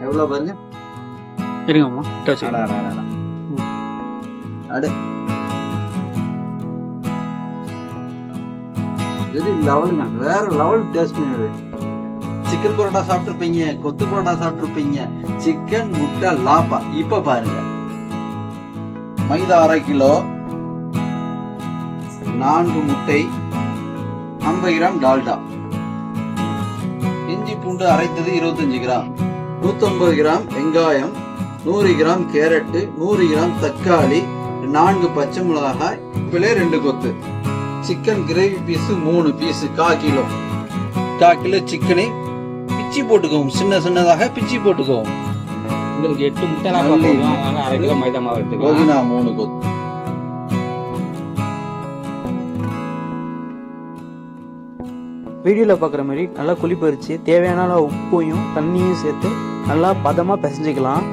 எவ்வளவு பாருங்க. இருங்கம்மா அடு லெவலுங்க, வேற லெவல் டேஸ்ட். சிக்கன் பரோட்டா சாப்பிட்டுருப்பீங்க, கொத்து பரோட்டா சாப்பிட்டுருப்பீங்க, சிக்கன் முட்டை லாப்பா. இப்ப பாருங்க, மைதா 1/2 கிலோ, 4 முட்டை, 50 கிராம் டால்டா, இஞ்சி பூண்டு அரைத்தது 25 கிராம், 150 கிராம் வெங்காயம், 100 கிராம் கேரட்டு, 100 கிராம் தக்காளி, 4 பச்சை மிளகாய், 2 கொத்து, chicken gravy piece 3 piece, 1/4 kilo. 1/4 kilo சிக்கனை பிச்சி போட்டுக்குவோம், சின்ன சின்னதாக பிச்சி போட்டுக்குவோம். உங்களுக்கு 8 முட்டை போதும், அதனால 1/2 கிலோ மைதா மாவு எடுத்துக்கலாம். 3 கொத்து. வீடியோவில் பார்க்குற மாதிரி நல்லா குழி பறித்து தேவையான அளவு உப்பையும் தண்ணியும் சேர்த்து நல்லா பதமாக பிசைஞ்சிக்கலாம்.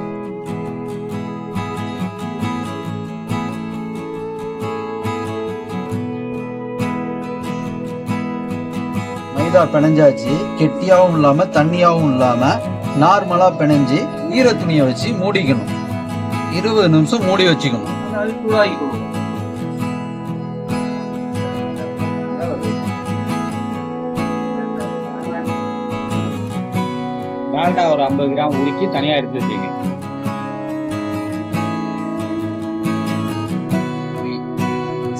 மைதா பிணைஞ்சாச்சு, கெட்டியாவும் இல்லாம தண்ணியாவும் இல்லாம நார்மலா பிணைஞ்சு ஈர துணியை வச்சு மூடிக்கணும். 20 நிமிஷம் மூடி வச்சுக்கணும். டால்டா ஒரு 50 கிராம் உருக்கி தனியா எடுத்து வச்சுங்க.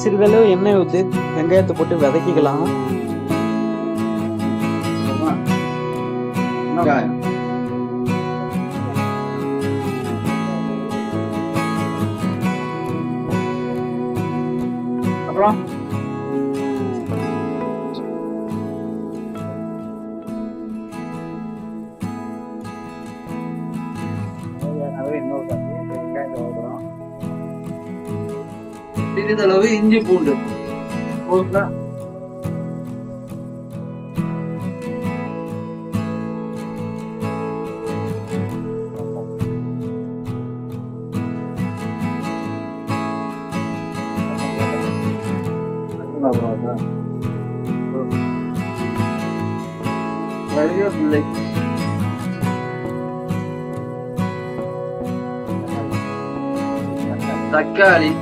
சிறிதளவு எண்ணெய் ஊற்றி வெங்காயத்தை போட்டு வதக்கிக்கலாம். அப்புறம் சிறிதளவு இஞ்சி பூண்டு கருவேப்பிலை, தக்காளி,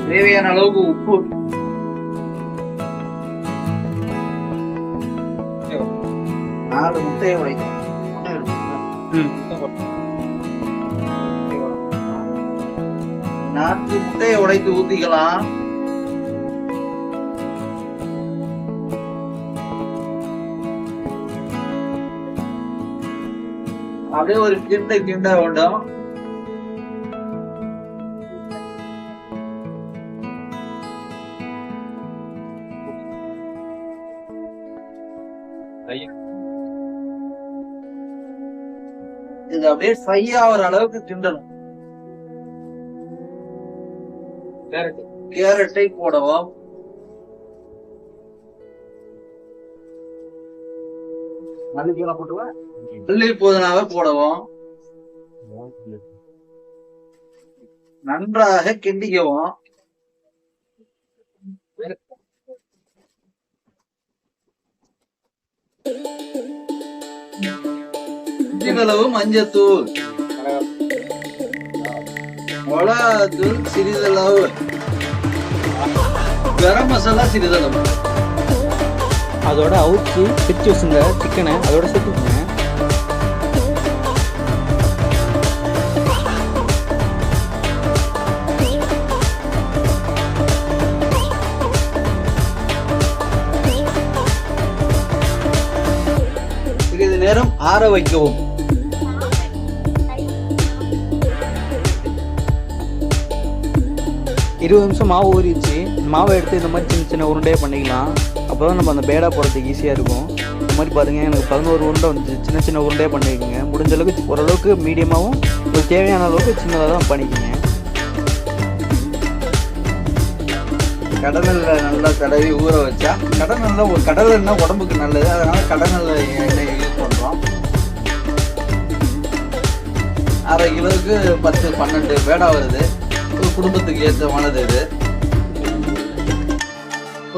தேவையான அளவுக்கு உப்பு, 4 முட்டையை உடைக்கும். 4 முட்டையை உடைத்து ஊத்திக்கலாம். அப்படியே ஒரு கிண்ட வேண்டும். இது அப்படியே ஃப்ரை ஆகிற அளவுக்கு கிண்டணும். கேரட்டை போடவும், மல்லி புதினாவை போடவும், நன்றாக கிண்டிக்கவும். சிறிதளவு மஞ்சத்தூள், மிளகாத்தூள் சிறிதளவு, கரம் மசாலா சிறிதளவு. அதோட அவுச்சி பிரிச்சு வச்சுங்க சிக்கனை அதோட சேர்த்துக்கோங்க. சிறிது நேரம் ஆற வைக்கவும். இருபது நிமிஷம் மாவு ஊறிடுச்சு. மாவை எடுத்து இந்த மாதிரி சின்ன சின்ன உருண்டையாக பண்ணிக்கலாம். அப்போ தான் நம்ம அந்த பேடா போடுறதுக்கு ஈஸியாக இருக்கும். இந்த மாதிரி பாருங்கள், எனக்கு 11 உருண்டை வந்துச்சு. சின்ன சின்ன உருண்டையாக பண்ணிக்கோங்க. முடிஞ்ச அளவுக்கு ஓரளவுக்கு மீடியமாகவும் ஒரு தேவையான அளவுக்கு சின்னதாக தான் பண்ணிக்கோங்க. கடலெண்ணெய்ல நல்லா தடவி ஊற வச்சா கடலெண்ணெய் உடம்புக்கு நல்லது, அதனால கடலெண்ணெய் எண்ணெய் யூஸ் பண்றோம். அரை கிலோவுக்கு 10-12 பேடா வருது. ஒரு குடும்பத்துக்கு ஏற்றமானது இது.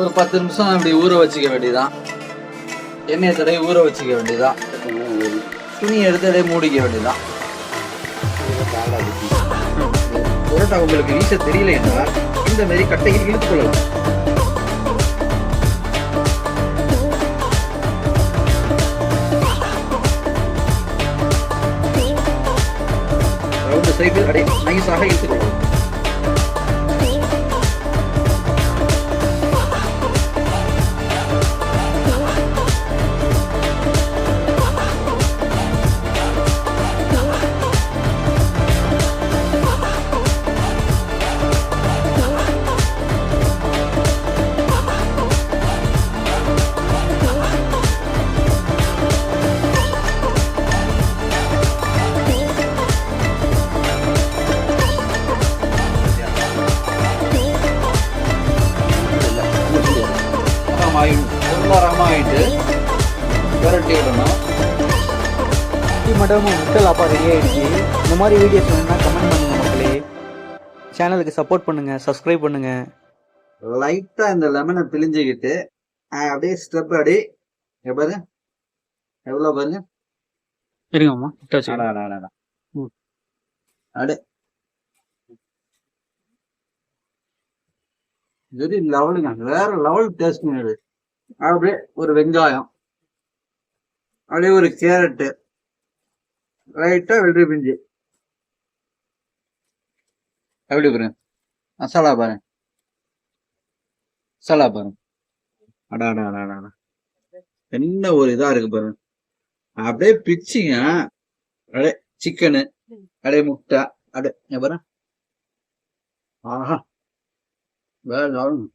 ஒரு 10 நிமிஷம் இப்படி ஊற வச்சுக்க வேண்டியதான். எண்ணெயை தடவி ஊற வச்சுக்க வேண்டியதான். துணி எடுத்து அப்படியே மூடிக்க வேண்டியதான். புரோட்டா உங்களுக்கு வீச தெரியல என்றால் இந்த மாதிரி கட்டையில் இழுத்துக் கொள்ளலாம். ரவுண்ட் சைடு அப்படியே நைஸாக இழுத்துக் கொள்ளலாம். ஆயிட்டு விரட்டி விடணும். மட்டும் முட்டை லாப்பா ரெடி ஆயிடுச்சு. இந்த மாதிரி வீடியோஸ் வேணும்னா கமெண்ட் பண்ணுங்க மக்களே. சேனலுக்கு சப்போர்ட் பண்ணுங்க, சப்ஸ்கிரைப் பண்ணுங்க. லைட்டா இந்த லெமனை பிழிஞ்சுக்கிட்டு அப்படியே ஸ்டெப் அப்படியே பாரு எவ்வளவு பாருங்க. சரிங்கம்மா வெரி லெவலுங்க, வேற லெவல் டேஸ்ட். அப்படியே ஒரு வெங்காயம், அப்படியே ஒரு கேரட்டு, லைட்டா வெள்ளரி பிஞ்சு, எப்படி பாருங்க மசாலா பாருங்க, மசாலா பாருங்க. அடாடா என்ன ஒரு இதா இருக்கு பாருங்க. அப்படியே பிச்சிங்க, அப்படியே சிக்கனு, அப்படியே முட்டை, அப்படியே பாருங்க. ஆஹா வேற லெவலுங்க.